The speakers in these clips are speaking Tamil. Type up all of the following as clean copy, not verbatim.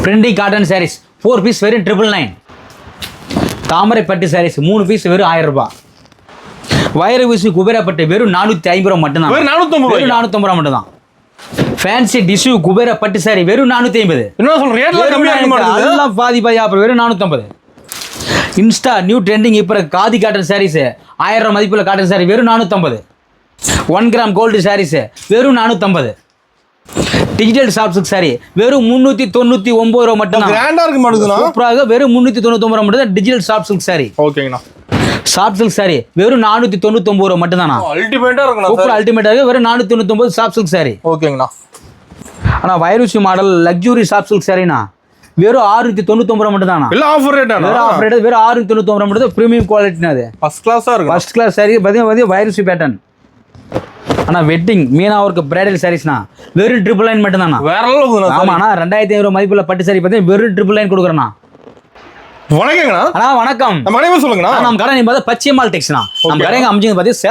பிரிண்டிங் காட்டன் சாரீஸ் 4 பீஸ் வெறும் 999. தாமரை பட்டு சாரீஸ் 3 பீஸ் வெறும் 1000 ரூபாய். வைர ஊசி குபேரப்பட்டு வெறும் 450 ரூபா மட்டும்தான். வெறும் 450 ரூபா மட்டும்தான். ஃபேன்சி டிஷ்யூ குபேர பட்டு சாரி வெறும் 450. என்ன சொல்ற ரேட்ல கம்மியா இருக்க மாட்டேங்குது. எல்லாம் பாதி அப்புறம் வெறும் 450. இன்ஸ்டா நியூ ட்ரெண்டிங் இப்போ காதி காட்டன் சாரீஸ் 1000 ரூபாய் மதிப்புள்ள காட்டன் சாரி வெறும் 450. 1 கிராம் கோல்டு சாரீஸ் வெறும் 450. டிஜிட்டல் சாஃப்ட் சில்க் சாரி வெறும் 399 ரூபா மட்டும் தான். கிராண்டா இருக்க மாட்டேங்குதுனா சூப்பராக வெறும் 399 ரூபா மட்டும் தான் டிஜிட்டல் சாஃப்ட் சில்க் சாரி. ஓகேங்கண்ணா. சாஃப்ட் சில்க் சாரி வெறும் 499 ரூபா மட்டும் தானா. அல்டிமேட்டா இருக்குண்ணா. சூப்பர் அல்டிமேட்டாக வெறும் 499 சாஃப்ட் சில்க் சாரி. ஓகேங்கண்ணா. ஆனால் வைரூசி மாடல் லக்ஸுரி சாஃப்ட் சில்க் சாரினா வெறும் 699 ரூபா மட்டும் தானா. எல்லாம் ஆஃபர் ரேட் ஆனா. வெறும் ஆஃபர் ரேட் வெறும் 699 ரூபா மட்டும் தான். பிரீமியம் குவாலிட்டினா அது. ஃபர்ஸ்ட் கிளாஸா இருக்கு. ஃபர்ஸ்ட் கிளாஸ் சாரி பாத்தீங்கன்னா வைரூசி பேட்டர்ன். ஆனால் வெட்டிங் மீனா ஒர்க் பிரைடல் சாரீஸ்னா வெறும் 999 மட்டும் தானா. வேற லெவல். ஆமாண்ணா 2500 ரூபா மதிப்புள்ள பட்டு சாரி பார்த்தீங்கன்னா வெறும் 999 கொடுக்குறேண்ணா. வணக்கங்கண்ணா. அண்ணா வணக்கம். நம்ம கடையை சொல்லுங்கண்ணா. நம்ம கடை நீங்க பார்த்தா பச்சையம்மாள் டெக்ஸ்னா. நம்ம கடைங்க அமைஞ்சது பார்த்தீங்கன்னா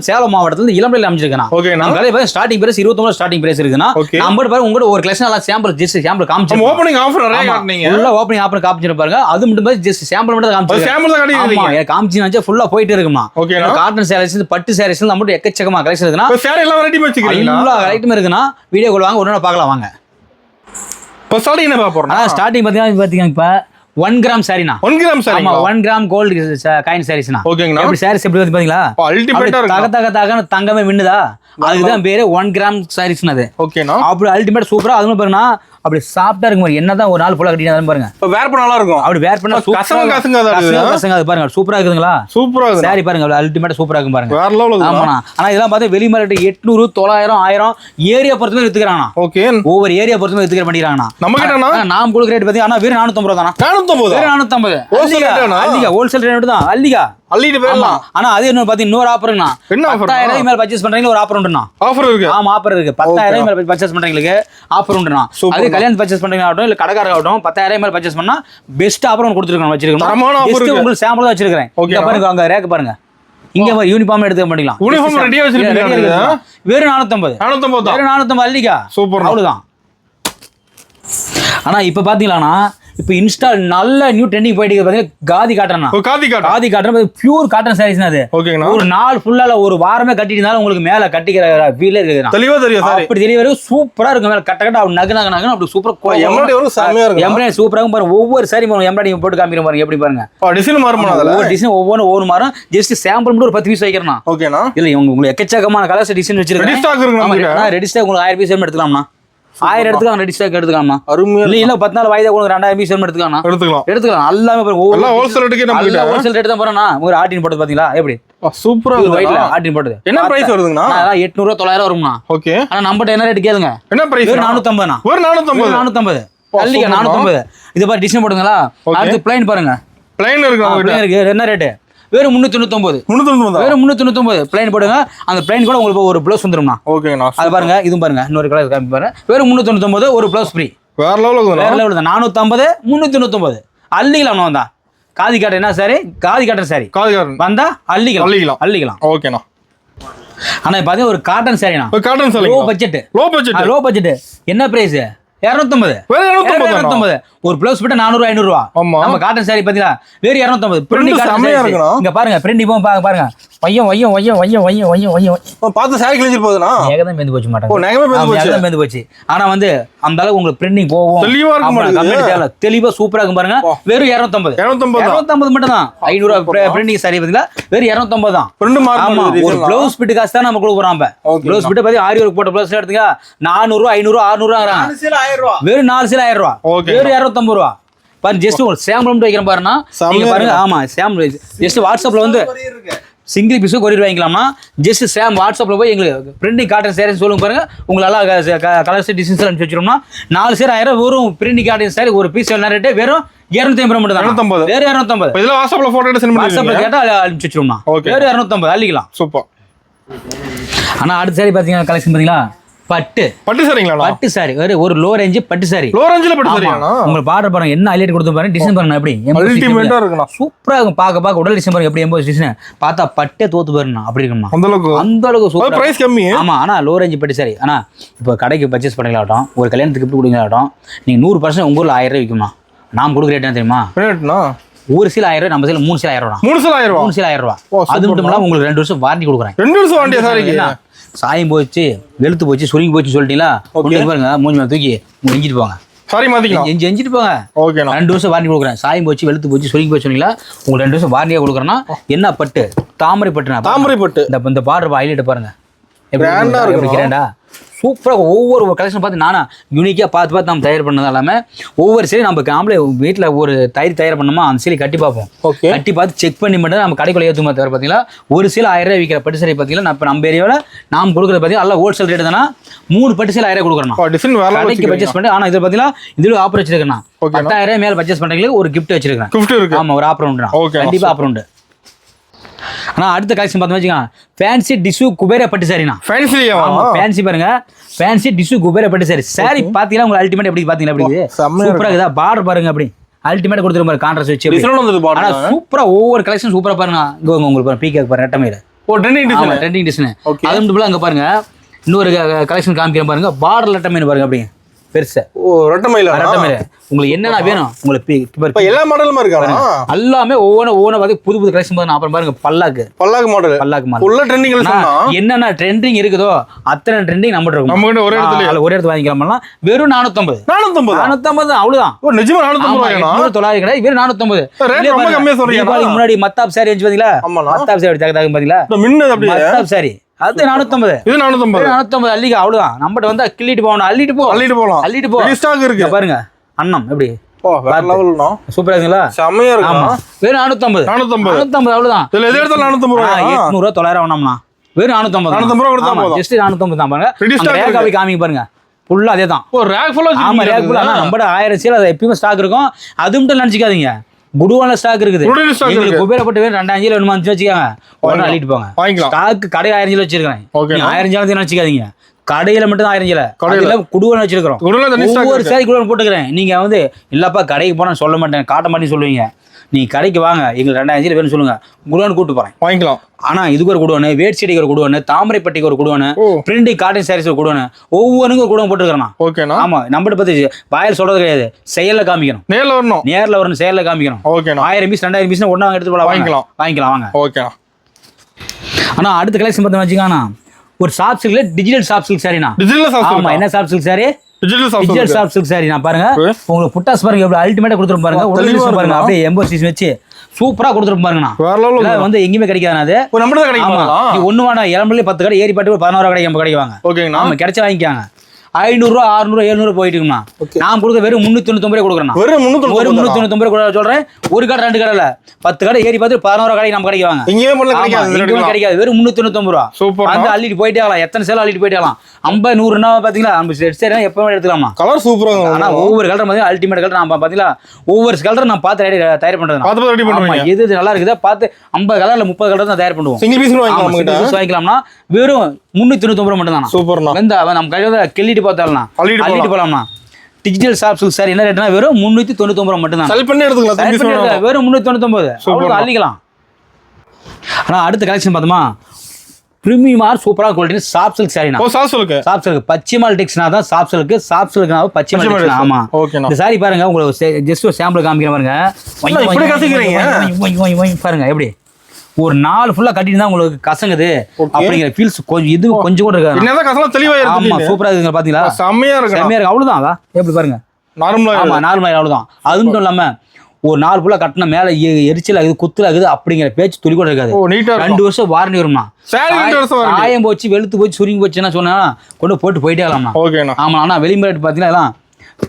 சேலம் மாவட்டத்துல இளம்பிள்ளையில அமைஞ்சிருக்கா. ஓகேண்ணா. நம்ம கடை பார்த்தா ஸ்டார்டிங் பிரைஸ் 29 ஸ்டார்டிங் பிரைஸ் இருக்குண்ணா. நம்ம பாருங்க உங்கள்ட்ட ஒரு கலெக்ஷன் எல்லாம் சாம்பிள் காமிச்சு ஓப்பனிங் ஆஃபர் நிறைய காட்டுனீங்க. ஃபுல்லா ஓப்பனிங் ஆஃபர் காமிச்சு பாருங்க. அது மட்டும் தான் ஜஸ்ட் சாம்பிள் மட்டும் காமிச்சு. சாம்பிள் தான் காட்டிட்டீங்க. ஆமா காமிச்சினாச்சா ஃபுல்லா போயிட்டே இருக்குமா. ஓகேண்ணா. காட்டன் சாரீஸ் பட்டு சாரீஸ் நம்மட்ட எக்கச்சக்கமா கலெக்ஷன் இருக்குண்ணா. சாரி எல்லாம் வெரைட்டி வச்சிருக்கீங்க. எல்லா ஐட்டமும் இருக்குண்ணா. வீடியோ கால் வாங்க ஒண்ணு பார்க்கலாம் வாங்க. இப்போ ஸ்டார்டிங் என்ன பார்க்க போறோம்? ஸ்டார்டிங் பாத்தீங்கன்னா இப்ப 1 கிராம் சாரினா. 1 gram sorry. ஆமா 1 கிராம் கோல்ட் காயின் சாரீஸ்னா. ஓகேங்கண்ணா. எப்படி சாரீஸ் எப்படி வந்து பாத்தீங்களா? அல்டிமேட்டா இருக்கு. தக தங்கமே மின்னுதா. அதுதான் பேரு 1 கிராம் சாரீஸ்னா அது. ஓகேண்ணா. அப்படி அல்டிமேட் சூப்பரா அதுவும் பாருங்கண்ணா. அப்படி சாஃப்ட்டா இருக்கும் பாருங்க. என்னதான் ஒரு நாள் ஃபுல்லா கட்டினா பாருங்க. இப்போ வேர் பண்ண நல்லா இருக்கும். அப்படி வேர் பண்ணா கசங்க அது பாருங்க. சூப்பரா இருக்குதுங்களா? சூப்பரா இருக்கு. சாரி பாருங்க அல்டிமேட்டா சூப்பரா இருக்கும் பாருங்க. வேற லெவல். ஆமாண்ணா. ஆனா இதெல்லாம் பார்த்தா வெளி மார்க்கெட் 800 900 1000 ஏரியா பொறுத்து வித்துக்கிறாங்கண்ணா. ஓகே. ஒவ்வொரு ஏரியா பொறுத்து வித்துக்கிற பண்ணிக்கிறாங்கண்ணா. நம்ம கிட்டனா நாம் கொடுக்குற ரேட் பாத்தீங்கன்னா வெறும் 450 ரூபா தானா. 450. வெறும் 450. அல்லிகா ஹோல்சேல் ரேட் தான். அல்லிகா அள்ளிட்டு போயிடலாம். ஆனா அது என்ன பாத்தீங்கன்னா இன்னொரு ஆஃபர்ங்கண்ணா. 10,000 மேல பர்ச்சேஸ் பண்றீங்க ஒரு ஆஃபர் உண்டுண்ணா. ஆஃபர் இருக்கு. ஆமா ஆஃபர் இருக்கு. 10,000 மேல பர்ச்சேஸ் பண்றீங்களுக்கு ஆஃபர் உண்டுண்ணா. அது கல்யாணம் பர்ச்சேஸ் பண்றீங்க ஆகட்டும் இல்ல கடைக்காரங்க ஆகட்டும் 10,000 மேல பர்ச்சேஸ் பண்ணா பெஸ்ட் ஆஃபர் ஒன்று கொடுத்துருக்கோம் வச்சிருக்கோம். ஜஸ்ட் உங்களுக்கு சாம்பிள் தான் வச்சிருக்கேன். இங்க பாருங்க அங்க ரேக் பாருங்க. இங்க ஒரு யூனிஃபார்ம் எடுத்து பண்ணிக்கலாம். யூனிஃபார்ம் ரெடியா வச்சிருக்கீங்க. வெறும் 450. 450 வெறும் 450 அல்லிகா. சூப்பர். அவ்வளவுதான். ஆனா இப்ப பாத்தீங்களாண்ணா இப்போ இன்ஸ்டா நல்ல நியூ ட்ரெண்டிங் போயிட்டு பாத்தீங்கன்னா khadi cotton. Khadi cotton pure cotton saris அது. ஓகேங்களா. ஒரு நாள் ஃபுல்லால ஒரு வாரமே கட்டிட்டு உங்களுக்கு மேல கட்டிக்கிற ஃபீலே இருக்குதுண்ணா. தெளிவா தெரியும் சாரி. அப்படி தெளிவா இருக்கும். சூப்பரா இருக்கும். மேல கட்ட கட்ட நகு அப்படி சூப்பரா எம்ப்ராய்டரி வரும். செமையா இருக்கும். எம்ப்ராய்டரி சூப்பரா இருக்கும் பாருங்க. ஒவ்வொரு சாரி எம்ப்ராய்டரி போட்டு காமிக்கிற பாருங்க எப்படி பாருங்க. டிசைன் மாறுமா? ஒவ்வொரு டிசைன் ஒவ்வொரு மாறும். ஜஸ்ட் சாம்பிள் மட்டும் ஒரு 10 பீஸ் வைக்கிறேன்னா. ஓகேண்ணா. இல்ல உங்களுக்கு எக்கச்சக்கமான கலர்ஸ் டிசைன் வச்சிருக்கேன். ரெடி ஸ்டாக் இருக்கு. ரெடி ஸ்டாக் உங்களுக்கு 1000 பீஸ் எடுத்துக்கலாம்ண்ணா. 1000 எடுத்துக்கலாம். ரெடி ஸ்டாக் எடுத்துக்கலாமா? அருமையா. இல்ல 10 நாள் வாய்தா உங்களுக்கு 2000 பீஸ் எடுத்துக்கலாம். எடுத்துக்கலாம். எல்லாமே எல்லாம் ஹோல்சேல் ரேட்டுக்கு நம்ம கிட்ட ஹோல்சேல் ரேட் தான் போறேன்னா. ஒரு ஆர்டின் போட்டது பாத்தீங்களா எப்படி சூப்பரா இருக்கு. ஒயிட்ல ஆர்டின் போட்டது என்ன பிரைஸ் வருதுங்கண்ணா? 800 900 வரும்ண்ணா. ஓகே. ஆனா நம்மட்ட என்ன ரேட் கேளுங்க. என்ன பிரைஸ்? 450ண்ணா. ஒரு 450. அல்லிங்க 450. இது பாரு டிசைன் போடுங்களா. அடுத்து பிளைன் பாருங்க. பிளைன் இருக்கு. என்ன ரேட்? வெறும் 399. வெறும் 399 பிளைன் போடுங்க. அந்த பிளைன் கூட உங்களுக்கு ஒரு ப்ளவுஸ் வந்துரும்ண்ணா. ஓகேண்ணா. அது பாருங்க இதுவும் பாருங்க இன்னொரு கலர் காமி பாருங்க. வெறும் 399 ஒரு ப்ளவுஸ் ஃப்ரீ. வேற லெவல் தான். 450 399 அள்ளிக்கலாம். வந்தா காதி காட்டன் என்ன சாரி? காதி காட்டன் சாரி வந்தா அள்ளிக்கலாம். ஓகேண்ணா. ஆனா பாத்தீங்கன்னா ஒரு காட்டன் சாரினா. காட்டன் சாரி லோ பட்ஜெட் என்ன பிரைஸ்? 250. ஒரு ப்ளவுஸ் போட்டா 400 500 ரூபா. நம்ம காட்டன் சாரி பாத்தீங்களா வெறும் 250. பிரிண்ட் செமையா இருக்கு. இங்க பாருங்க பிரிண்ட் இப்போ பாருங்க. பார்த்து சாரி கிழிஞ்சு போகுதுனா ஏகதம் மேந்து போச்சு மாட்டாங்க. நேகமே மேந்து போச்சு. ஆனா வந்து அந்த அளவுக்கு உங்களுக்கு பிரிண்டிங் போகும். தெளிவா இருக்கும். தெளிவா சூப்பரா இருக்கும் பாருங்க. வெறும் 250 மட்டும் தான். 500 பிரிண்டிங் சாரி பாத்தீங்களா வெறும் 250 தான். ஆமா ஒரு ப்ளவுஸ் பிட் காசு தான் நம்ம கொடுக்குறோம். ப்ளவுஸ் பிட் பாத்தி ஆரி ஒர்க் போட்ட ப்ளவுஸ் எடுத்துங்க 400 500 600 ஆறாங்க. வெறும் 4 சேல் 1000 ரூபா. வெறும் 250 ரூபா. பாருங்க ஜஸ்ட் ஒரு சாம்பிள் மட்டும் வைக்கிறேன் பாருன்னா. நீங்க பாருங்க. ஆமா சாம்பிள் ஜஸ்ட் வாட்ஸ்அப்ல வந்து சிங்கிள் பீஸும் கொரியர் வாங்கிக்கலாம்னா ஜஸ்ட் வாட்ஸ்அப்ல போய் எங்களுக்கு பிரிண்டிங் காட்டன் சாரி சொல்லுங்க பாருங்க. உங்களால கலர்ஸ் டிசைன்ஸ் அனுப்பிச்சு வச்சிரோம்னா 4 சேர் 1000 வெறும் பிரிண்டிங் காட்டன் சாரி ஒரு பீஸ் என்ன ரேட்? வெறும் 250 ரூபா மட்டும் தான். வெறும் 250. இதுல வாட்ஸ்அப்ல போட்டோ எடுத்து சென்ட் பண்ணுங்க. வாட்ஸ்அப்ல கேட்டா அனுப்பிச்சு வச்சிரோம்னா வெறும் 250 அள்ளிக்கலாம். சூப்பர். ஆனா அடுத்த சாரி பாத்தீங்கன்னா கலெக்ஷன் பாத்தீங்களா பட்டு சரிங்களா? பட்டு சாரி ஒரு லோ ரேஞ்ச் பட்டு சாரி. லோ ரேஞ்சில பட்டு சாரியாண்ணா? உங்களுக்கு பார்டர் பாருங்க, என்ன ஹைலைட் கொடுத்து பாருங்க, டிசைன் பாருங்க எப்படி அல்டிமேட்டா இருக்குண்ணா. சூப்பரா இருக்கும். பார்க்க உடல் டிசைன் பாருங்க எப்படி எம்போஸ் டிசைன் பார்த்தா பட்டே தோத்து போயிடணும் அப்படி இருக்கும்ண்ணா. அந்த அளவுக்கு சூப்பர். பிரைஸ் கம்மி. ஆமா, ஆனா லோ ரேஞ்ச் பட்டு சாரி. ஆனா இப்போ கடைக்கு பர்ச்சேஸ் பண்ணீங்களாட்டும், ஒரு கல்யாணத்துக்கு கிஃப்ட் கொடுங்களாட்டும், நீங்க 100% உங்க ஊர்ல 1000 ரூபாய் விற்கும்ண்ணா. நாம் கொடுக்குற ரேட் என்ன தெரியுமா? ஒரு சீல 1000 ரூபாய், நம்ம சீல 3 சீல 1000 ரூபாய். 3 சீல 1000 ரூபாய். 3 சீல 1000 ரூபாய். அது மட்டும் இல்லாம உங்களுக்கு 2 வருஷம் வாரண்டி கொடுக்குறேன். 2 வருஷம் வாரண்டி சாரிக்கு. சாயம் போச்சு, வெளுத்து போச்சு, சுருங்கி போச்சு சொல்லிட்டீங்களா, பாருங்க மூஞ்சி மேல தூக்கி எஞ்சிட்டு போங்க. சாரி மாத்திக்கலாம். எஞ்சிட்டு போங்க. ஓகேண்ணா. 2 வருஷம் வாரண்டி கொடுக்குறேன். சாயம் போச்சு, வெளுத்து போச்சு, சுருங்கி போச்சு சொன்னீங்களா, உங்களுக்கு 2 வருஷம் வாரண்டியா கொடுக்குறேன்னா என்ன பட்டு? தாமரை பட்டுனா. தாமரை பட்டு. இந்த பார்டர் ஹைலைட் பாருங்க கிராண்டா இருக்கு. சூப்பராக ஒவ்வொரு கலெக்ஷன் பார்த்து நானா யூனிக்காக பார்த்து நம்ம தயார் பண்ணது இல்லாமல் ஒவ்வொரு சீலையும் நம்ம காமலே வீட்டில் ஒரு தயார் பண்ணோமா அந்த சீலை கட்டி பார்ப்போம். கட்டி பார்த்து செக் பண்ணி மட்டும் நம்ம கடைக்குள்ள ஏற்றுமா தவிர பார்த்தீங்களா, ஒரு சீலை 1000 ரூபாய் விற்கிற பட்டு சீலை பார்த்தீங்கன்னா நம்ம ஏரியாவில் நாம் கொடுக்குறது பார்த்தீங்கன்னா நல்லா ஹோல்சேல் ரேட்டு தானே. 3 பட்டு சீலை 1000 கொடுக்குறோம் கடைக்கு பர்ச்சேஸ் பண்ணி. ஆனால் இதில் பார்த்தீங்கன்னா இதில் ஆஃபர் வச்சிருக்கேன். 10,000 ரூபாய் மேலே பர்ச்சேஸ் பண்ணுறீங்களுக்கு ஒரு கிஃப்ட் வச்சிருக்கேன். ஆமாம், ஒரு ஆஃபர் உண்டு. கண்டிப்பாக ஆஃபர் உண்டு. ஆனால் அடுத்த கலெக்ஷன் பார்த்தோம் வச்சுக்கோங்க, ஃபேன்சி டிஷ்யூ குபேர பட்டு சாரிண்ணா. ஃபேன்சி பாருங்க, ஃபேன்சி டிஷ்யூ குபேர பட்டு சாரி. சாரி பார்த்தீங்கன்னா உங்களுக்கு அல்டிமேட் எப்படி பார்த்தீங்கன்னா அப்படி சூப்பராக இருக்குதா? பார்டர் பாருங்க அப்படி அல்டிமேட் கொடுத்துருக்க மாதிரி கான்ட்ராஸ்ட் வச்சு. ஆனால் சூப்பராக ஒவ்வொரு கலெக்ஷன் சூப்பராக பாருங்க. இங்கே உங்களுக்கு பாருங்க பீகாக் பாருங்க ரெட்டமையில ட்ரெண்டிங் டிசைன். அது மட்டும் அங்கே பாருங்க இன்னொரு கலெக்ஷன் காமிக்கிறேன் பாருங்க, பார்டர் ரெட்டமையில பாருங்க அப்படி பெருசா. ரெட்டமையில உங்களுக்கு என்னென்ன வேணும் உங்களுக்கு எல்லா மாடலுமா இருக்காங்க. எல்லாமே ஒவ்வொன்றும் பார்த்து புது கலெக்ஷன் பாருங்க. அப்புறம் பாருங்க பல்லாக்கு மாடல் என்னென்ன ட்ரெண்டிங் இருக்குதோ அத்தனை ட்ரெண்டிங் நம்ம இருக்கும். ஒரே இடத்துல வாங்கிக்கலாம். வெறும் 450 அவ்வளவுதான். 900 கிடையாது, வெறும் 450. முன்னாடி மத்தாப் சாரி பாத்தீங்களா? மத்தாப் சாரி பாத்தீங்களா? மத்தாப் சாரி அது 450. இது 450 அள்ளிக்க அவ்வளவுதான். நம்மகிட்ட வந்தா கிள்ளிட்டு போகணும். அள்ளிட்டு போ ஸ்டாக் இருக்கு பாருங்க. அண்ணம் எப்படி சூப்பரா இருக்குங்களா? செமையா இருக்கு. வெறும் 450 அவ்வளவுதான். 800 ரூபாய் 900 வேணாம்னா வெறும் 450 ஜஸ்ட் 450 தான். பாருங்க காமிங்க பாருங்க ஃபுல்லா அதே தான். ரேக் ஃபுல்லா. ஆமா, ரேக் ஃபுல்லா. நம்மகிட்ட 1000 சீல் அது எப்பயுமே ஸ்டாக் இருக்கும். அது மட்டும் நினைச்சுக்காதீங்க, குடுவான ஸ்டாக் இருக்குது. குபேரப்பட்டு 2000 சீல் வேணுமா வச்சுக்காங்க, உடனே அள்ளிட்டு போங்க. ஸ்டாக் கடை 1000 சீல் வச்சிருக்கேன். 1000 சீல் நினைச்சுக்காதீங்க, கடையில மட்டும் தான் 1000 சீல, கடையில குடுவன் வச்சிருக்கிறோம். ஒவ்வொரு சாரி குடுவன் போட்டுக்கிறேன். நீங்க வந்து இல்லப்பா கடைக்கு போனா சொல்ல மாட்டேன், காட்ட மாட்டேன்னு சொல்லுவீங்க. நீ கடைக்கு வாங்க, எங்களுக்கு 2000 சீல வேணும்னு சொல்லுங்க, குடுவன் கூட்டு போறேன் வாங்கிக்கலாம். ஆனா இதுக்கு ஒரு குடுவன், வேட் செடிக்கு ஒரு குடுவன், தாமரைப்பட்டிக்கு ஒரு குடுவன், பிரிண்டிங் காட்டன் சாரீஸ் ஒரு குடுவன், ஒவ்வொன்றுக்கும் ஒரு குடுவன் போட்டுக்கிறேன். ஆமா, நம்மகிட்ட பத்தி வாயில் சொல்றது கிடையாது, செயல்ல காமிக்கணும். நேர்ல வரணும், செயல்ல காமிக்கணும். 1000 பீஸ் 2000 பீஸ் ஒன்னா எடுத்து போல வாங்கிக்கலாம் வாங்க. ஆனா அடுத்த கலெக்ஷன் பார்த்தா வச்சுக்கானா ஒரு சாஃப்ட் சில்க்ல டிஜிட்டல் சாஃப்ட் சில்க் சாரினா. ஆமா, என்ன soft silk sorry? Digital soft silk sorry. நான் பாருங்க உங்களுக்கு புட்டாஸ் பாருங்க எப்படி அல்டிமேட்டா கொடுத்துரும் பாருங்க. உடனே பாருங்க அப்படியே எம்போசிஸ் வச்சு சூப்பரா கொடுத்துரும் பாருங்கண்ணா. வந்து எங்கேயுமே கிடைக்காது. அது ஒண்ணு வேணாம், இளம்புல 10 கடை ஏறி பாட்டு 11 ரூபா கிடைக்கும் கிடைக்குவாங்க. ஆமா, கிடைச்சா வாங்கிக்காங்க. 500 ரூபா 600 700 போயிட்டு இருக்குண்ணா. நான் கொடுக்க வெறும் 399 ரூபாய் கொடுக்குறேன். வெறும் 399 ரூபாய் சொல்றேன். ஒரு கடை 2 கடை இல்ல, 10 கடை ஏறி பார்த்து 11 கடை நம்ம கிடைக்குவாங்க. கிடைக்காது, வெறும் 399 ரூபா. வந்து அள்ளிட்டு போயிட்டே ஆகலாம். எத்தனை சேலை அள்ளிட்டு போயிட்டே ஆகலாம். 50 100 பாத்தீங்களா, நம்ம சரி எப்பவுமே எடுத்துக்கலாமா. கலர் சூப்பரா. ஆனா ஒவ்வொரு கலர் பாத்தீங்கன்னா அல்டிமேட் கலர். நான் பாத்தீங்களா ஒவ்வொரு கலர் நான் பார்த்து தயார் பண்றேன். எது நல்லா இருக்குதா பார்த்து 50 கலர்ல 30 கலர் தான் தயார் பண்ணுவோம். சிங்கிள் பீஸ் வாங்கிக்கலாம்னா வெறும் 399 ரூபாய் மட்டும் தான். சூப்பர். நம்ம கையில கிள்ளிட்டு பார்த்தாலும் அள்ளிட்டு போலாம்னா. டிஜிட்டல் சாஃப்ட் சில்க் சாரி என்ன ரேட்னா வெறும் 399 ரூபாய் மட்டும் தான். செல் பண்ணி எடுத்துக்கலாம். வெறும் 399 அள்ளிக்கலாம். ஆனா அடுத்த கலெக்ஷன் பார்த்தோமா, பிரீமியமார் சூப்பரான குவாலிட்டி சாஃப்ட் சில்க் சாரினா. சாஃப்ட் சில்க் பச்சிமால் டெக்ஸ்னா தான் சாஃப்ட் சில்க். சாஃப்ட் சில்க்னா பச்சிமால் டெக்ஸ். ஆமா, இந்த சாரி பாருங்க, உங்களுக்கு ஜஸ்ட் ஒரு சாம்பிள் காமிக்கிறேன் பாருங்க. பாருங்க எப்படி ஒரு நாள் ஃபுல்லா கட்டிட்டு தான் உங்களுக்கு கசங்குது அப்படிங்கிற ஃபீல்ஸ் கொஞ்சம் இது கொஞ்சம் கூட இருக்காது. என்னதான் கசலாம் தெளிவா இருக்கு. ஆமா, சூப்பரா இருக்குங்க. பாத்தீங்களா செமையா இருக்கு. அவ்வளவுதான். அதான் எப்படி பாருங்க நார்மலா. ஆமா, நார்மலா அவ்வளவுதான். அது மட்டும் இல்லாம ஒரு நாள் ஃபுல்லா கட்டின மேல எரிச்சல் ஆகுது, குத்துல ஆகுது அப்படிங்கிற பேச்சு துளி கூட இருக்காது. 2 வருஷம் வாரண்டி வரும்னா. சாயம் போச்சு, வெளுத்து போச்சு, சுருங்கி போச்சுன்னா சொன்னா கொண்டு போட்டு போயிட்டே ஆகலாம்னா. ஆமா, ஆனா வெளிமுறை பாத்தீங்கன்னா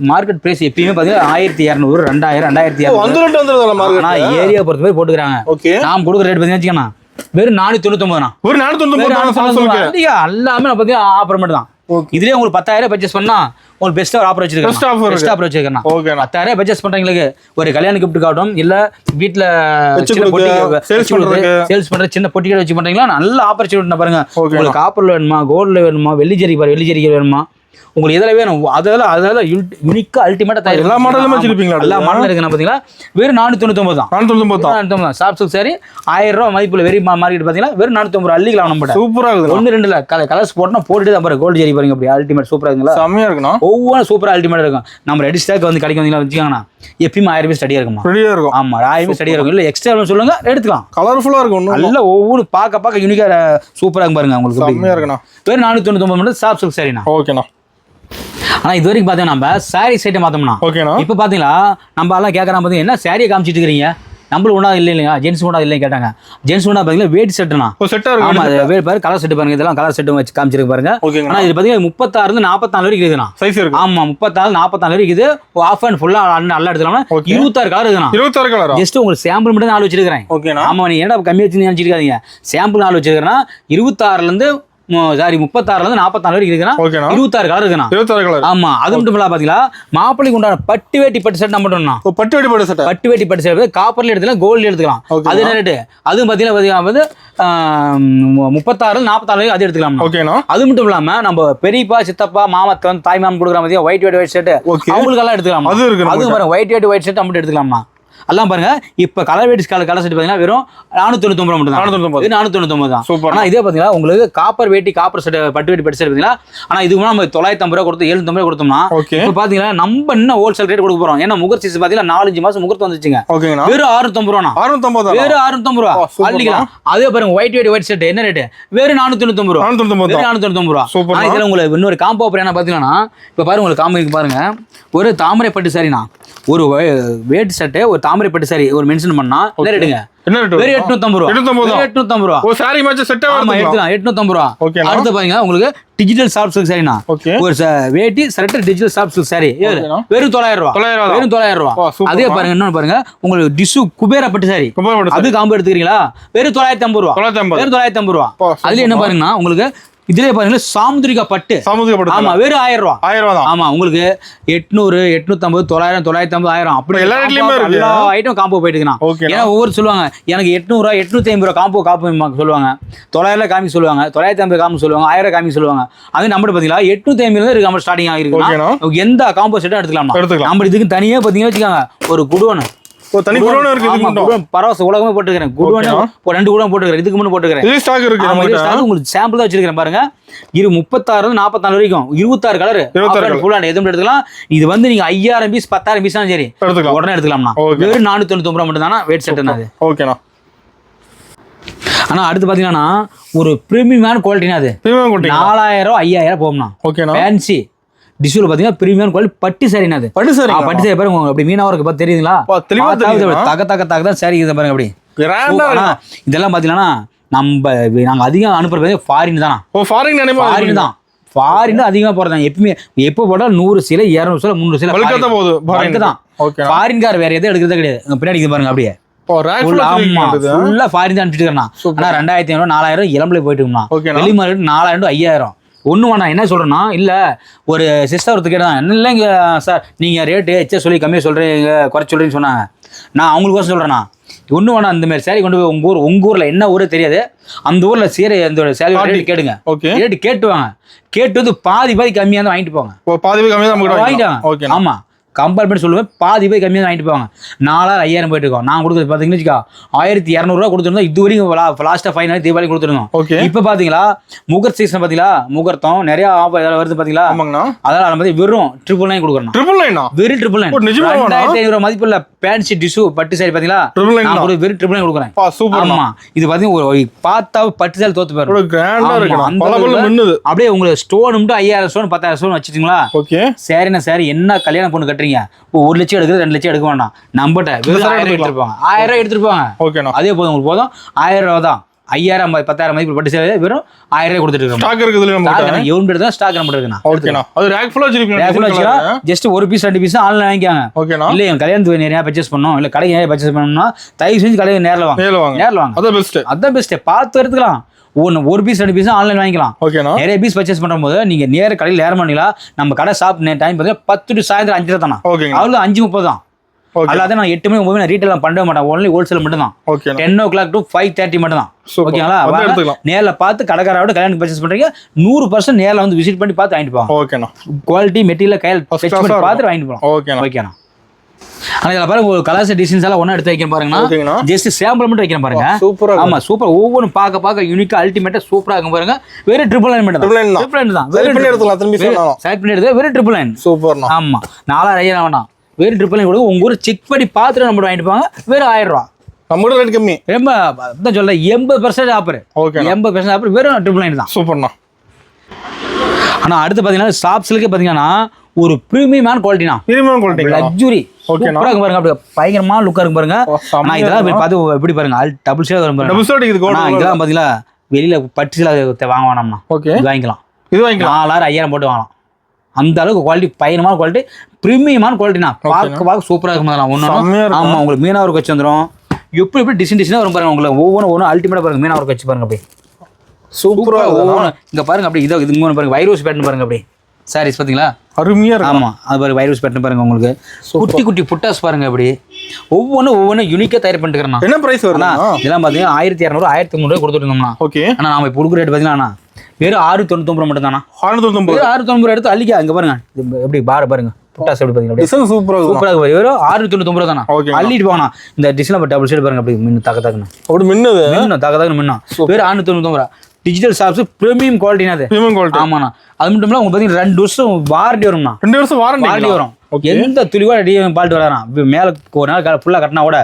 மார்க்கெட் பிரைஸ் எப்பயுமே பாத்தீங்கன்னா 1200 2000 2200 ஏரியா பொறுத்த மாதிரி போட்டுக்கிறாங்க. நாம் கொடுக்குற ரேட் பாத்தீங்கன்னா வெறும் 499 தான். எல்லாமே பாத்தீங்கன்னா ஆஃபர் மட்டும் தான். இதுலயே உங்களுக்கு 10,000 பர்ச்சேஸ் பண்ணா ஒரு பெஸ்ட் ஆஃபர் வச்சிருக்கேன். பெஸ்ட் ஆஃபர் வச்சிருக்கேன். 10,000 பர்ச்சேஸ் பண்றவங்களுக்கு ஒரு கல்யாண கிஃப்ட் காட்டும் இல்ல வீட்ல சேல்ஸ் பண்ற சின்ன பொட்டி கடை வச்சு பண்றீங்களா நல்ல ஆப்பர்ச்சுனிட்டி பாருங்க. உங்களுக்கு காப்பர்ல வேணுமா, கோல்ட்ல வேணுமா, வெள்ளி ஜரி வேணுமா, உங்களுக்கு எதில் வேணும் அதெல்லாம் யூனிக்கா அல்டிமேட்டா தயார். எல்லா மாடலும் வச்சிருப்பீங்களா? எல்லா மாடலும் இருக்கு. பாத்தீங்களா வெறும் 499 தான். 499 சாஃப்ட் சில்க் சாரி 1000 ரூபாய் மதிப்புல வெரி மார்க்கெட் பாத்தீங்கன்னா வெறும் 450 அள்ளிக்கலாம். நம்ம சூப்பரா இருக்கு. 1 2 கலர்ஸ் போட்டா போட்டுட்டு தான் பாருங்க. கோல்டு ஜெரி பாருங்க அப்படி அல்டிமேட் சூப்பரா இருக்குங்களா? செமையா இருக்குண்ணா. ஒவ்வொரு சூப்பரா அல்டிமேட் இருக்கும். நம்ம ரெடி ஸ்டாக் வந்து கடைக்கு வந்தீங்கன்னா வச்சுக்கோங்கண்ணா எப்பயும் 1000 ரூபாய் ஸ்டடியா இருக்குமா? ரெடியா இருக்கும். ஆமா 1000 ரூபாய் ஸ்டடியா இருக்கும். இல்ல எக்ஸ்ட்ரா சொல்லுங்க எடுத்துக்கலாம். கலர்ஃபுல்லா இருக்கும். நல்ல ஒவ்வொரு பார்க்க யூனிக்கா சூப்பரா இருக்கும் பாருங்க. உங்களுக்கு செமையா இருக்குண்ணா. வெறும் 499 மட்டும் சாஃப்ட் சில்க் சாரிண்ணா. ஓகேண்ணா. ஆனா இது வரைக்கும் பாத்தீங்கன்னா நம்ம சாரி சைட்டை மாத்தோம்னா இப்ப பாத்தீங்களா நம்ம எல்லாம் கேட்கறான் பாத்தீங்க என்ன சாரியை காமிச்சிட்டு இருக்கீங்க நம்மளும் ஒன்றா இல்லையா ஜென்ஸ் ஒன்றா இல்லைன்னு கேட்டாங்க. ஜென்ஸ் ஒன்றா பாத்தீங்கன்னா வேட்டி செட்டுனா ஆமா பாரு கலர் செட்டு பாருங்க. இதெல்லாம் கலர் செட்டு வச்சு காமிச்சிருக்கு பாருங்க. ஆனா இது பாத்தீங்கன்னா 36 44 வரைக்கும் இருக்குதுண்ணா சைஸ் இருக்கு. ஆமா 36 44 வரைக்கும் இது ஆஃப் அண்ட் ஃபுல்லா நல்லா எடுத்துக்கலாம். 26 கலர் இருக்குண்ணா. 26 கலர் ஜஸ்ட் உங்களுக்கு சாம்பிள் மட்டும் 4 வச்சிருக்கேன். ஆமா நீ என்ன கம்மி வச்சு நினைச்சிருக்காதீங்க. சாம்பிள் 4 வச்சிருக்கேன்னா 26 இருந்து 36 இருந்து 44 வரைக்கும் இருக்குன்னா 26 கலர் இருக்குண்ணா. 26 கலர். ஆமா அது மட்டும் இல்ல பாத்தீங்களா மாப்பிளைக்கு உண்டான பட்டு வேட்டி பட்டு செட் நம்ம பண்ணோம்னா பட்டு வேட்டி பட்டு செட் காப்பர்ல எடுத்துக்கலாம் கோல்ட்ல எடுத்துக்கலாம். அது என்ன ரேட்டு? அது பாத்தீங்கன்னா வந்து 36 44 வரைக்கும் அது எடுத்துக்கலாம். அது மட்டும் இல்லாம நம்ம பெரியப்பா சித்தப்பா மாமத்தன் தாய் மாமன் கொடுக்குற மாதிரி ஒயிட் செட் அவங்களுக்கு எல்லாம் எடுத்துக்கலாம். அது பாருங்க ஒயிட் செட் மட்டும் எடுத்துக்கலாமா எல்லாம் பாருங்க. இப்ப கலர் வெயிட் கலர் செட் பாத்தீங்கன்னா வெறும் 499 மட்டும் தான். 499 தான். ஆனா இதே பாத்தீங்கன்னா உங்களுக்கு காப்பர் வேட்டி காப்பர் செட் பட்டு வேட்டி பட்டு செட் பாத்தீங்கன்னா ஆனா இதுக்கு நம்ம 950 ரூபாய் கொடுத்து 750 ரூபாய் கொடுத்தோம்னா இப்ப பாத்தீங்கன்னா நம்ம என்ன ஹோல்சேல் ரேட் கொடுக்க போறோம். ஏன்னா முகூர்த்த சீசன் பாத்தீங்கன்னா 4-5 மாசம் முகூர்த்தம் வந்துச்சுங்க. வெறும் 650 ரூபா. 650 வெறும் 650 ரூபா அள்ளிக்கலாம். அதே பாருங்க ஒயிட் செட் என்ன ரேட்? வெறும் 499 ரூபா. 499 ரூபா. ஆனா இதுல உங்களுக்கு இன்னொரு காம்போ ஆஃபர் என்ன பாத்தீங்கன்னா இப்ப பாருங்க உங்களுக்கு காம்போ பாருங்க ஒரு தாமரை பட்டு சாரினா ஒரு வேட்டி சட்டை ஒரு தாமரை பட்டு சாரி ஒரு மென்ஷன் பண்ணா என்ன ரேட்டுங்க? என்ன ரேட்? வெறும் 850 ரூபா. 850 ரூபா. ஒரு சாரி மேட்ச் செட் ஆமா எடுத்துக்கலாம் 850 ரூபா. அடுத்து பாருங்க உங்களுக்கு டிஜிட்டல் சாஃப்ட் சில்க் சாரினா ஒரு வேட்டி சட்டை டிஜிட்டல் சாஃப்ட் சில்க் சாரி வெறும் 900 ரூபா. வெறும் 900 ரூபா. அதே பாருங்க இன்னொன்னு பாருங்க உங்களுக்கு டிஷு குபேரா பட்டு சாரி அது காம்போ எடுத்துக்கிறீங்களா வெறும் 950 ரூபா. வெறும் 950 ரூபா. அதுல என்ன பாருங்கன்னா உங்களுக்கு இதுலயே பாருங்க சாமுத்திரிகா பட்டு ஆமா வெறும் 1000 ரூபா. 1000 ரூபா தான். ஆமா உங்களுக்கு 800 850 900 950 1000 அப்படி எல்லா ரேட்லயுமே எல்லா ஐட்டம் காம்போ போயிட்டு இருக்குண்ணா. ஏன்னா ஒவ்வொரு சொல்லுவாங்க எனக்கு 800 ரூபா 850 ரூபா காம்போ சொல்லுவாங்க 900 காமி சொல்லுவாங்க 950 காமி சொல்லுவாங்க 1000 காமி சொல்லுவாங்க. அது நம்ம பாத்தீங்களா 850 தான் இருக்கு நம்ம ஸ்டார்டிங் ஆகிருக்கு. எந்த காம்போ செட்டும் எடுத்துக்கலாம். நம்ம இதுக்கு தனியா பாத்தீங்கன்னா வச்சுக்காங்க ஒரு குடோன் தனி குடோன் இருக்கு. பரவாச உலகமே போட்டுக்கிறேன். குடோன் 2 குடோன் போட்டுக்கிறேன். இதுக்கு முன்ன போட்டுக்கிறேன். இது ஸ்டாக் இருக்கு. உங்களுக்கு சாம்பிள் தான் வச்சிருக்கேன் பாருங்க. 36 44 வரைக்கும் 26 கலர் ஃபுல் அண்ட் எதுவும் எடுத்துக்கலாம். இது வந்து நீங்க 5000 பீஸ் 10000 பீஸ் சரி உடனே எடுத்துக்கலாம்னா வெறும் 499 ரூபா மட்டும் தானா வெயிட் செட் அது. ஓகேண்ணா. ஆனா அடுத்து பாத்தீங்கன்னா ஒரு பிரீமியமான குவாலிட்டினா அது 4000 5000 போகும்னா ஓகேண்ணா. ஃபேன்சி டிஷ்யூல பாத்தீங்கன்னா பிரீமியம் குவாலிட்டி பட்டு சாரினா அது பட்டு சாரி பாருங்க அப்படி மீனாவா இருக்கு பாத்து தெரியுதுங்களா? தக தான் சாரி இது பாருங்க அப்படி இதெல்லாம் பாத்தீங்கன்னா நாங்க அதிகம் அனுப்புறது ஃபாரின் தானா. ஃபாரின் தான். ஃபாரின் அதிகமா போறதாங்க எப்பவுமே. எப்போ போட்டாலும் 100 சீலை 200 சீலை 300 சீலை தான். ஃபாரின்கார் வேற எதுவும் எடுக்கிறதே கிடையாது. பின்னாடி பாருங்க அப்படியே ஃபாரின் தான் அனுப்பிட்டு இருக்கேன். ஆனா 2500 4000 இளம்பலை போயிட்டு வெளி மார்க்கெட் 4000 5000 ஒன்றும் வேணாம். என்ன சொல்கிறேன்னா இல்லை ஒரு சிஸ்டர் ஒருத்தர் கேட்டாங்க என்ன இல்லைங்க சார் நீங்கள் ரேட்டு எச்சா சொல்லி கம்மியாக சொல்கிறீங்க குறைச்சி சொல்கிறீங்கன்னு சொன்னாங்க. நான் அவங்களுக்கோசம் சொல்கிறேன்னா ஒன்றும் வேணாம் இந்தமாதிரி சேரீ கொண்டு போய் உங்கள் ஊரில் என்ன ஊரே தெரியாது அந்த ஊரில் அந்த சேரீ ரேட்டு கேட்டுங்க. ரேட்டு கேட்டு வாங்க. கேட்டு வந்து பாதி கம்மியாக தான் வாங்கிட்டு போங்க. பாதி கம்மியாக வாங்கிட்டாங்க. ஆமாம் கம்பேர் பண்ணி சொல்லுவேன் பாதி போய் கம்மியாக வாங்கிட்டு போவாங்க. 4000 5000 போயிட்டு இருக்கோம். நான் கொடுக்குறது பார்த்தீங்கன்னு வச்சுக்கா 1200 ரூபா கொடுத்துருந்தோம். இது வரைக்கும் லாஸ்ட்டாக ஃபைனல் தீபாவளி கொடுத்துருந்தோம். இப்போ பார்த்தீங்களா முகூர்த்த சீசன் பார்த்தீங்களா முகூர்த்தம் நிறைய வருது பார்த்தீங்களா. அதனால நம்ம வெறும் 999 கொடுக்குறோம். வெறும் 999 2500 மதிப்புள்ள பேன்சி டிஷ்யூ பட்டு சாரி பார்த்தீங்களா வெறும் 999 கொடுக்குறேன். ஆமா இது பார்த்தீங்கன்னா பார்த்தா பட்டு சாரி தோத்து போயிடும். அப்படியே உங்களுக்கு ஸ்டோன் மட்டும் 5000 ஸ்டோன் 10000 ஸ்டோன் வச்சுட்டீங்களா சரிண்ணா சாரி என்ன கல்யாணம் பொண்ணு 1 லட்சம் எடுக்கிறது 2 லட்சம் எடுக்க வேண்டாம். நம்பட்ட 1000 எடுத்துருப்பாங்க 1000 எடுத்துருப்பாங்க. அதே போதும் உங்களுக்கு போதும் 1000 ரூபா தான். 5000 10000 மதிப்பு பட்டு சேவை வெறும் 1000 கொடுத்துட்டு இருக்கோம். ஸ்டாக் இருக்குது நம்ம எவ்வளவு எடுத்தா ஸ்டாக் நம்ம இருக்குனா ஓகேனா. அது ரேக் ஃபுல்லா வச்சிருக்கீங்க. ரேக் ஃபுல்லா வச்சா ஜஸ்ட் ஒரு பீஸ் 2 பீஸ் ஆன்லைன் வாங்கிக்காங்க. ஓகேனா. இல்ல என் கல்யாணத்துக்கு நிறைய பர்சேஸ் பண்ணோம் இல்ல கடைக்கு நிறைய பர்சேஸ் பண்ணனும்னா தயவு செஞ்சு கடைக்கு நேர்ல வாங்க. நேர்ல வாங்க. அதான் பெஸ்ட். பார்த்து எடுத்துக்கலாம். ஒரு பீஸ் 2 பீஸ் ஆன்லைன் வாங்கிக்கலாம். ஓகேண்ணா. நிறைய பீஸ் பர்ச்சேஸ் பண்ணும்போது நீங்க நேர கடையில் நேரம் பண்ணீங்களா, நம்ம கடை ஷாப் டைம் பார்த்தீங்கன்னா 10 to சாயந்தரம் 5 தானா. அவ்வளோ 5:30 தான். அல்லாத நான் 8 மணி 9 மணி ரீட்டைல் பண்ணவே மாட்டேன். ஒன்லி ஹோல்சேல் மட்டும் தான். 10 o'clock to 5:30 மட்டும் தான். ஓகேங்களா? நேரில் பார்த்து கடைக்காரோட கல்யாணம் பர்ச்சேஸ் பண்றீங்க 100% நேரில் வந்து விசிட் பண்ணி பார்த்து வாங்கிட்டு போவாங்க. ஓகேண்ணா. குவாலிட்டி மெட்டீரியல் கையில் பார்த்து வாங்கிட்டு போகலாம். ஓகேண்ணா. ஆனால் இதில் பாருங்க ஒரு கலர்ஸ் டிசைன்ஸ் எல்லாம் ஒன்றா எடுத்து வைக்கிறேன் பாருங்கண்ணா. ஜஸ்ட் சாம்பிள் மட்டும் வைக்கிறேன் பாருங்க. சூப்பரா. ஆமா சூப்பர். ஒவ்வொன்றும் பார்க்க யூனிக்கா அல்டிமேட்டா சூப்பரா இருக்கும் பாருங்க. வெறும் 999 மட்டும் தான். 999 தான். வெறும் பண்ணி எடுத்துக்கலாம். திரும்பி சொன்னாலும் செலக்ட் பண்ணி எடுத்து வெறும் 999. சூப்பர்ண்ணா. ஆமா 4000 வேணாம். வெறும் 999 கொடுங்க. உங்க ஊர் செக் பண்ணி பார்த்துட்டு நம்ம வாங்கிட்டு போவாங்க. வெறும் 1000 ரூபா. நம்மளோட ரேட் கம்மி. ரொம்ப தான் சொல்ல 80% ஆஃபர். ஓகே. 80% ஆஃபர் வெறும் 999 தான். சூப்பர்ண்ணா. ஆனா அடுத்து பாத்தீங்கன்னா ஷாப்ஸ்லக்கே பாத்தீங்கன்னா ஒரு பிரீமியமான குவாலிட்டினா. Premium quality. லக்ஸுரி. சூப்பரா இருக்கு பாருங்க. அப்படியே பயங்கரமா லுக்கா இருக்கு பாருங்க. நான் இதெல்லாம் பார்த்து எப்படி பாருங்க டபுள் ஷேட் வரும் பாருங்க. டபுள் ஷேட் இது கோல்ட். இதெல்லாம் பாத்தீங்களா வெளியில பட்டுல வாங்க வேணாம்னா. ஓகே. இது வாங்கிக்கலாம். இது வாங்கிக்கலாம். 4000 5000 போட்டு வாங்கலாம். அந்த அளவுக்கு குவாலிட்டி பயங்கரமான குவாலிட்டி பிரீமியமான குவாலிட்டினா. பார்க்க சூப்பரா இருக்கும் அதெல்லாம். ஒண்ணு ஆமா உங்களுக்கு மீனா ஒர்க் வச்சு வந்துரும். எப்படி டிசைனா வரும் பாருங்க. உங்களுக்கு ஒவ்வொரு அல்டிமேட்டா பாருங்க. மீனா ஒர்க் வச்சு பாருங்க அப்படியே சூப்பரா. இங்க பாருங்க அப்படியே இது இங்க பாருங்க வைரோஸ் பேட்டர்ன் பாருங்க அப்படியே. சாரீஸ் பாத்தீங்களா அருமையா இருக்கு. ஆமா அது பாருங்க வைரோஸ் பேட்டர்ன் பாருங்க. உங்களுக்கு குட்டி குட்டி புட்டாஸ் பாருங்க அப்படி ஒவ்வொன்னு யூனிக்கா தயார் பண்ணிட்டுக்கிறேன். என்ன பிரைஸ் வரும்னா இதெல்லாம் பாத்தீங்கன்னா 1200 1300 கொடுத்துட்டு இருந்தோம்னா. ஓகே. ஆனா நாம இப்போ கொடுக்குற ரேட் பாத்தீங்கன்னா வெறும் 699 மட்டும் தானா. 699. 699 எடுத்து அள்ளிக்க. அங்க பாருங்க எப்படி பாருங்க புட்டாஸ் எப்படி பாத்தீங்கன்னா டிசைன் சூப்பரா இருக்கு. வெறும் 699 தானா. அள்ளிட்டு போனா இந்த டிசைன்ல டபுள் ஷேட் பாருங்க அப்படி மின்னு தக்கன்னு அப்படி மின்னுது. தக்கன்னு மின்னா. வெறும் 699. டிஜிட்டல் ஷாப்ஸ் பிரீமியம் குவாலிட்டினா அது. Premium quality. ஆமாண்ணா. அது மட்டும் இல்ல உங்களுக்கு பாத்தீங்கன்னா 2 வருஷம் வாரண்டி வரும்ண்ணா. 2 வருஷம் வாரண்டி வரும். எந்த துளிவா பால்ட்டு வரான். மேல ஒரு நாள் ஃபுல்லா கட்டினா கூட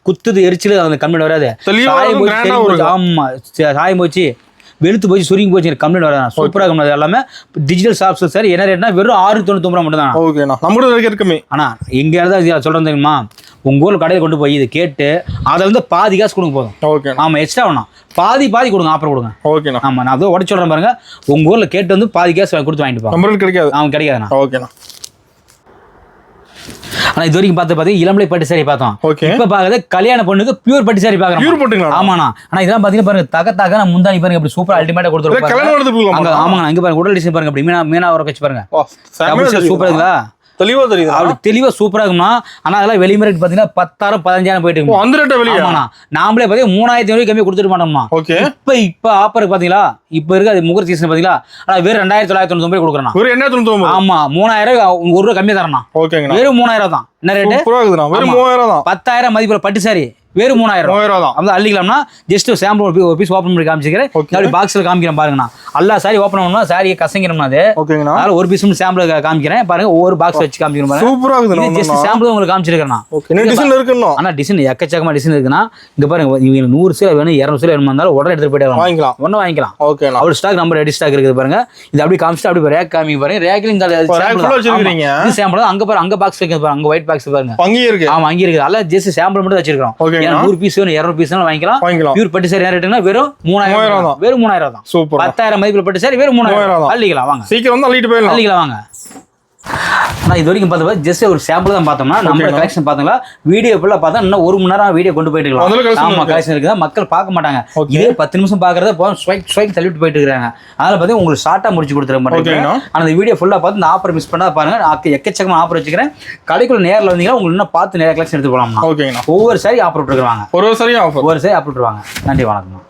குத்துது எரிச்சல் அந்த கம்ப்ளைண்ட் வராது. ஆமா சாயம் போச்சு வெளுத்து போச்சு சுருங்கி போச்சு கம்ப்ளைண்ட் வராது. சூப்பரா இருக்கும். எல்லாமே டிஜிட்டல் ஷாப்ஸ் சார். என்ன ரேட்னா வெறும் 699 மட்டும் தான். ஓகேண்ணா. நம்மளோட இருக்குமே. ஆனா எங்க இருந்தா சொல்றேன் தெரியுமா, உங்க ஊர்ல கடையில் கொண்டு போய் இதை கேட்டு அதை வந்து பாதி காசு கொடுங்க போதும். ஓகே. ஆமா எக்ஸ்ட்ரா வேணாம். பாதி கொடுங்க ஆஃபர் கொடுங்க. ஓகேண்ணா. ஆமா நான் அதை உடச்சு சொல்றேன் பாருங்க. உங்க ஊர்ல கேட்டு வந்து பாதி காசு கொடுத்து வாங்கிட்டு போங்க. நம்மளுக்கு கிடைக்காது. அவன் கிடைக்காதுண்ணா. ஓகேண்ணா. ஆனா இது வரைக்கும் பார்த்தீங்கன்னா இளம்பலை பட்டு சாரி பார்த்தோம். இப்ப பாக்குறது கல்யாண பொண்ணுக்கு பியூர் பட்டு சாரி பாக்குறோம். பியூர் பட்டுங்களா? ஆமாண்ணா. ஆனா இதெல்லாம் பாத்தீங்கன்னா பாருங்க தக நான் முந்தானி பாருங்க அப்படி சூப்பரா அல்டிமேட்டா கொடுத்துருப்பாங்க. ஆமாங்க இங்க பாருங்க உடல் டிசைன் பாருங்க அப்படி மீனா ஒர்க் வச்சு பாருங்க. சூப்பரா தெளிவா தெரியுது. அப்படி தெளிவா சூப்பரா இருக்குமா. ஆனா அதெல்லாம் வெளி ரேட் பாத்தீங்கன்னா 10,000 15,000 போயிட்டு இருக்கு. அந்த ரேட் வெளிய. ஆமாண்ணா நாமளே பாத்தீங்கன்னா 3,500 கம்மி கொடுத்துட்டு மாட்டோம்மா. ஓகே. இப்ப ஆஃபர் பாத்தீங்களா இப்ப இருக்கு அது முகூர்த்த சீசன் பாத்தீங்களா. ஆனா வெறும் 2,999 கொடுக்குறேன். வெறும் 2,999. ஆமா 3,000 1 ரூபா கம்மியா தரேன். ஓகேங்க. வெறும் 3,000 தான். என்ன ரேட்? சூப்பரா இருக்குதுண்ணா. வெறும் 3,000 தான். 10,000 மதிப்புல பட்டு சாரி வெறும் 3,000 தான். அப்படி அள்ளிக்கலாம்னா ஜஸ்ட் சாம்பிள் ஒரு பீஸ் ஓப்பன் பண்ணி காமிச்சிக்கிறேன். அப்படி பாக்ஸ்ல காமிக்கிறேன் பாருங்கண்ணா. எல்லா சாரி ஓப்பன் பண்ணணும்னா சாரியை கசங்கிடணும். அது ஓகேங்கண்ணா. அதனால ஒரு பீஸ் சாம்பிள் காமிக்கிறேன் பாருங்க. ஒவ்வொரு பாக்ஸ் வச்சு காமிக்கிறேன் பாருங்க. சூப்பரா இருக்குதுண்ணா. ஜஸ்ட் சாம்பிள் உங்களுக்கு காமிச்சிருக்கேன். ஓகே. டிசைன் இருக்குண்ணா. ஆனா டிசைன் எக்கச்சக்கமா டிசைன் இருக்குன்னா இங்க பாருங்க. நீங்க 100 சேலை வேணும் 200 சேலை வேணுமா இருந்தாலும் உடனே எடுத்து போயிட்டு வாங்கிக்கலாம். ஒண்ணு வாங்கிக்கலாம். ஓகேண்ணா. அவர் ஸ்டாக் நம்பர் ரெடி ஸ்டாக் இருக்குது பாருங்க. இது அப்படியே காமிச்சிட்டு அப்படியே ரேக் காமிங்க பாருங்க. ரேக்ல இந்த சாம்பிள் தான். அங்க பாருங்க அங்க பாக்ஸ் வைக்க பாருங்க. அங்க ஒயிட் பாக்ஸ் பாருங்க. அங்கேயே இருக்கு. ஆமா அங்கே இருக்கு. அதெல்லாம் ஜஸ்ட் சாம்பிள் மட்டும் வச்சிருக்கோம். 100 பீஸ் வேணும் 200 பீஸ் வாங்கிக்கலாம். பியூர் பட்டு சாரி ரேட்னா வெறும் 3,000 தான். வெறும் 3,000 தான். சூப்பர். 10,000 மதிப்புல பட்டு சாரி வெறும் 3,000 தான். அள்ளிக்கலாம் வாங்க. சீக்கிரம் வந்து அள்ளிட்டு போயிடலாம். அள்ளிக்கலாம் வாங்க. நான் இது வரைக்கும் பார்த்தா ஜஸ்ட் ஒரு சாம்பிள் தான் பார்த்தோம்னா நம்ம கலெக்ஷன் பார்த்தீங்களா வீடியோ ஃபுல்லா பார்த்தா இன்னும் 1 மணி நேரம் வீடியோ கொண்டு போயிட்டு இருக்கலாம். ஆமா கலெக்ஷன் இருக்குதா மக்கள் பார்க்க மாட்டாங்க. இதே 10 நிமிஷம் பாக்குறத போதும் ஸ்வைக் தள்ளிட்டு போயிட்டு இருக்காங்க. அதனால பார்த்தா உங்களுக்கு ஷார்ட்டா முடிச்சு கொடுத்துறேன். ஆனா இந்த வீடியோ ஃபுல்லா பார்த்து இந்த ஆஃபர் மிஸ் பண்ணா பாருங்க. எக்கச்சக்கமா ஆஃபர் வச்சுக்கிறேன். கடைக்குள்ள நேரில் வந்தீங்கன்னா உங்களுக்கு இன்னும் பார்த்து நிறைய கலெக்ஷன் எடுத்து போகலாம். ஒவ்வொரு சாரி ஆஃபர் விட்டுருக்காங்க. ஒரு சாரி ஆஃபர் ஆஃபர் விட்டுருவாங்க. நன்றி வணக்கம்.